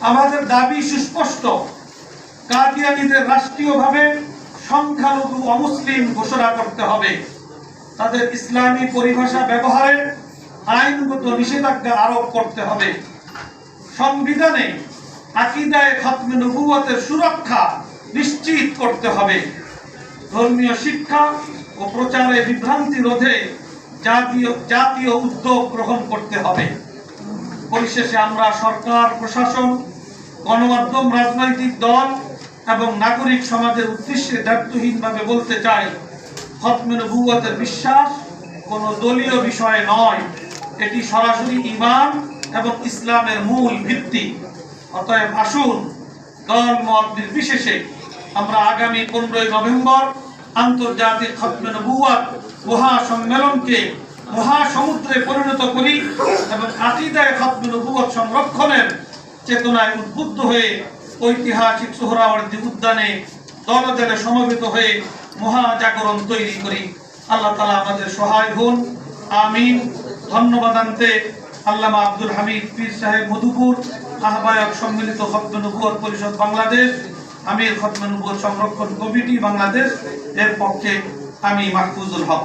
আমাদের দাবি সুস্পষ্ট, কাদিয়ানীদের রাষ্ট্রীয়ভাবে সংখ্যালঘু অমুসলিম ঘোষণা করতে হবে। তাদের ইসলামী পরিভাষা ব্যবহারে আইনগত নিষেধাজ্ঞা আরোপ করতে হবে। সংবিধানে আকীদায়ে খতমে নবুয়তের সুরক্ষা নিশ্চিত করতে হবে। ধর্মীয় শিক্ষা ও প্রচারে বিভ্রান্তি রোধে জাতীয় উদ্যোগ গ্রহণ করতে হবে। পরিশেষে আমরা সরকার, প্রশাসন, গণমাধ্যম, রাজনৈতিক দল এবং নাগরিক সমাজের উদ্দেশ্যে দায়িত্বহীনভাবে বলতে চাই, খতমে নবুয়তের বিশ্বাস কোনো দলীয় বিষয় নয়, এটি সরাসরি ঈমান এবং ইসলামের মূল ভিত্তি। অতএব আসুন দল মত নির্বিশেষে আমরা আগামী 15 নভেম্বর আন্তর্জাতিক খতমে নবুয়ত মহাসম্মেলনকে মহাসমুদ্রে পরিণত করি এবং আকীদায়ে খতমে নবুয়ত সংরক্ষণের চেতনায় উদ্বুদ্ধ হয়ে ঐতিহাসিক সোহরাওয়ার্দী উদ্যানে দলে দলে সমবেত হয়ে মহাজাগরণ তৈরি করি। আল্লাহ তাআলা আমাদের সহায় হন, আমিন। ধন্যবাদান্তে আল্লামা আব্দুল হামিদ পীর সাহেব মধুপুর, আহ্বায়ক সম্মিলিত খতমে নবুয়ত পরিষদ বাংলাদেশ, আমির খতমে নবুয়ত সংরক্ষণ কমিটি বাংলাদেশ এর পক্ষে আমি মাহফুজুল হক।